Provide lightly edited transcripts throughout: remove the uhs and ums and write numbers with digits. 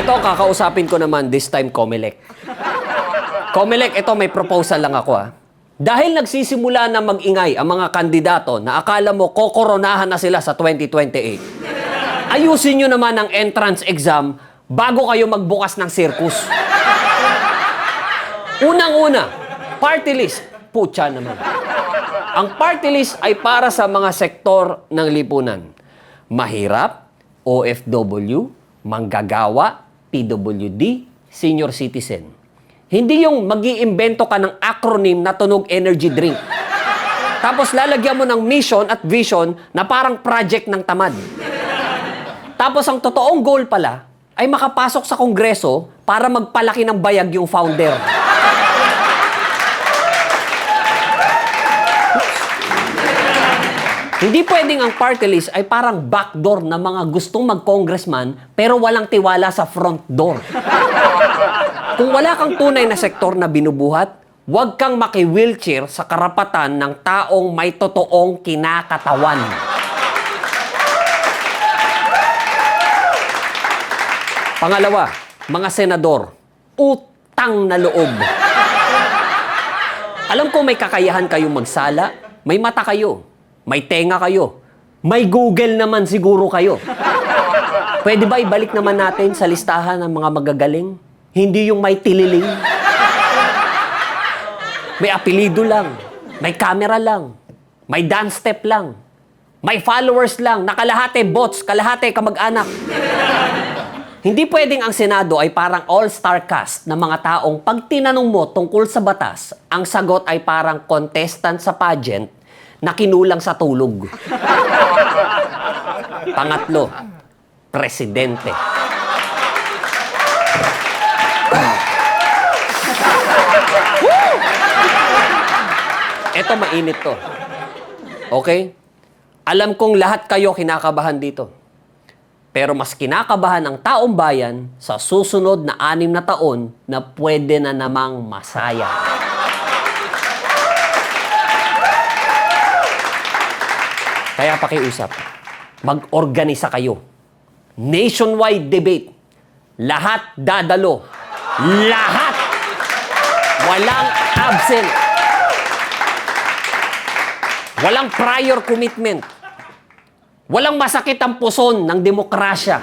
Ito, kakausapin ko naman this time Comelec. Comelec, ito may proposal lang ako Dahil nagsisimula na mag-ingay ang mga kandidato na akala mo kokoronahan na sila sa 2028, ayusin nyo naman ang entrance exam bago kayo magbukas ng circus. Unang-una, party list. Putya naman. Ang party list ay para sa mga sektor ng lipunan. Mahirap, OFW, manggagawa, PWD, senior citizen. Hindi yung mag-iimbento ka ng acronym na tunog energy drink. Tapos lalagyan mo ng mission at vision na parang project ng tamad. Tapos ang totoong goal pala ay makapasok sa kongreso para magpalaki ng bayag yung founder. Hindi pwedeng ang party list ay parang backdoor na mga gustong mag-congressman pero walang tiwala sa front door. Kung wala kang tunay na sektor na binubuhat, huwag kang maki-wheelchair sa karapatan ng taong may totoong kinakatawan. Pangalawa, mga senador, utang na loob. Alam ko may kakayahan kayong magsala, may mata kayo, may tenga kayo, may Google naman siguro kayo. Pwede ba ibalik naman natin sa listahan ng mga magagaling? Hindi yung may tililing. May apelido lang, may camera lang, may dance step lang, may followers lang, nakalahati bots, kalahati kamag-anak. Hindi pwedeng ang Senado ay parang all-star cast na mga taong pag tinanong mo tungkol sa batas, ang sagot ay parang contestant sa pageant na kinulang sa tulog. Pangatlo, presidente. Ito mainit to. Okay? Alam kong lahat kayo kinakabahan dito. Pero mas kinakabahan ang taong bayan sa susunod na 6 na taon na pwede na namang masaya. Kaya pakiusap, mag-organisa kayo. Nationwide debate. Lahat dadalo. Lahat! Walang absent. Walang prior commitment. Walang masakit ang puson ng demokrasya.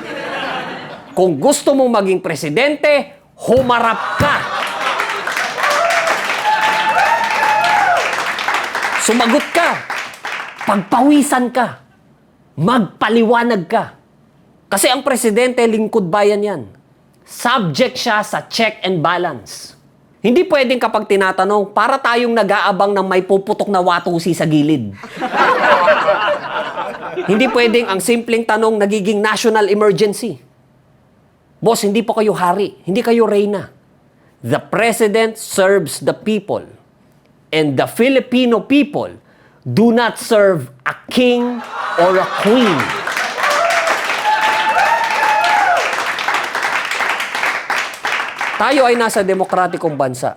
Kung gusto mong maging presidente, humarap ka. Sumagot ka. Pagpawisan ka. Magpaliwanag ka. Kasi ang presidente, lingkod bayan yan. Subject siya sa check and balance. Hindi pwedeng kapag tinatanong, para tayong nag-aabang ng may puputok na watusi sa gilid. Hindi pwedeng ang simpleng tanong nagiging national emergency. Boss, hindi po kayo hari. Hindi kayo reyna. The president serves the people. And the Filipino people do not serve a king or a queen. Tayo ay nasa demokratikong bansa.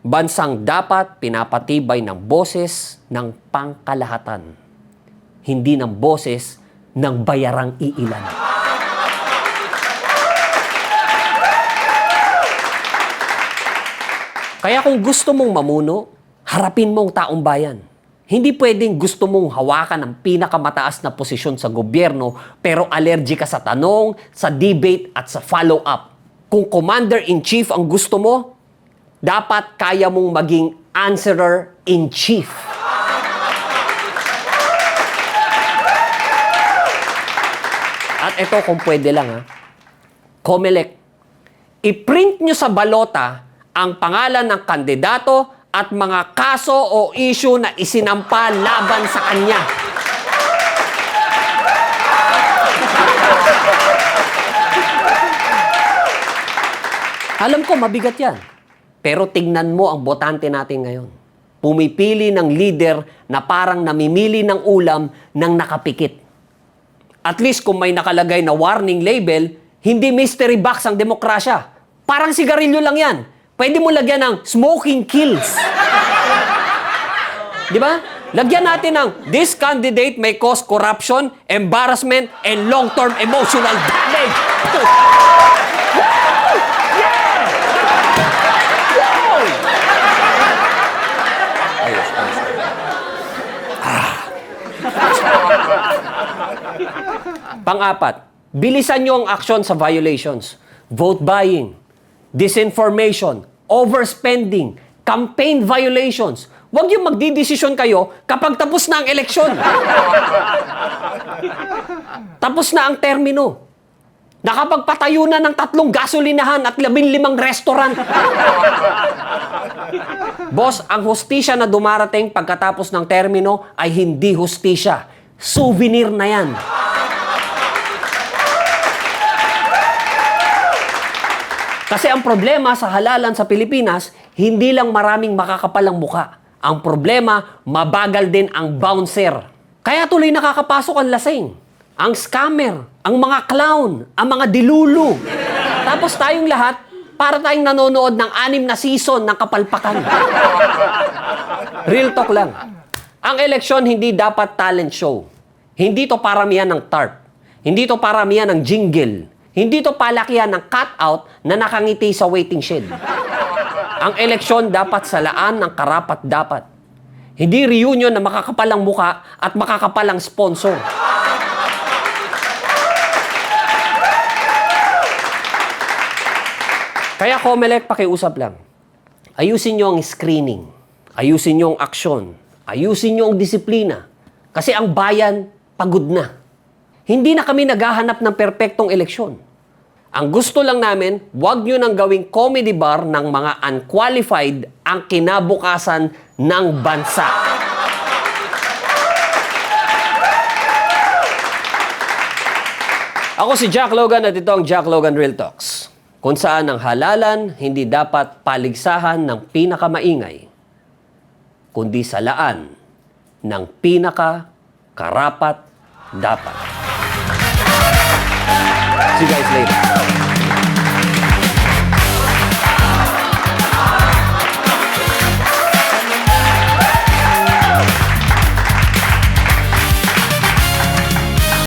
Bansang dapat pinapatibay ng boses ng pangkalahatan. Hindi ng boses ng bayarang iilan. Kaya kung gusto mong mamuno, harapin mo ang taong bayan. Hindi pwedeng gusto mong hawakan ang pinakamataas na posisyon sa gobyerno pero allergy ka sa tanong, sa debate at sa follow-up. Kung commander-in-chief ang gusto mo, dapat kaya mong maging answerer-in-chief. At ito kung pwede lang Comelec, i-print nyo sa balota ang pangalan ng kandidato at mga kaso o issue na isinampa laban sa kanya. Alam ko, mabigat yan. Pero tignan mo ang botante natin ngayon. Pumipili ng leader na parang namimili ng ulam ng nakapikit. At least kung may nakalagay na warning label, hindi mystery box ang demokrasya. Parang sigarilyo lang yan. Pwede mo lagyan ng smoking kills. Di ba? Lagyan natin ng, this candidate may cause corruption, embarrassment, and long-term emotional damage. Ayos. Pang-apat, bilisan nyo ang aksyon sa violations. Vote buying, disinformation, overspending, campaign violations. Huwag yung magdidesisyon kayo kapag tapos na ang eleksyon. Tapos na ang termino. Nakapagpatayo na ng 3 gasolinahan at 15 restaurant. Boss, ang hustisya na dumarating pagkatapos ng termino ay hindi hustisya. Souvenir na yan. Kasi ang problema sa halalan sa Pilipinas, hindi lang maraming makakapalang muka. Ang problema, mabagal din ang bouncer. Kaya tuloy nakakapasok ang lasing, ang scammer, ang mga clown, ang mga dilulu. Tapos tayong lahat, para tayong nanonood ng 6 na season ng kapalpakan. Real talk lang. Ang eleksyon hindi dapat talent show. Hindi to paramihan ng tarp. Hindi to paramihan ng jingle. Hindi to palakihan ng cutout na nakangiti sa waiting shed. Ang eleksyon dapat salaan ng karapat-dapat. Hindi reunion na makakapalang muka at makakapalang sponsor. Kaya COMELEC, pakiusap lang. Ayusin nyo ang screening. Ayusin nyo ang aksyon. Ayusin nyo ang disiplina. Kasi ang bayan, pagod na. Hindi na kami naghahanap ng perpektong eleksyon. Ang gusto lang namin, huwag nyo nang gawing comedy bar ng mga unqualified ang kinabukasan ng bansa. Ako si Jack Logan at ito ang Jack Logan Real Talks, kung saan ang halalan hindi dapat paligsahan ng pinakamaingay, kundi salaan ng pinaka-karapat-dapat. See you guys later.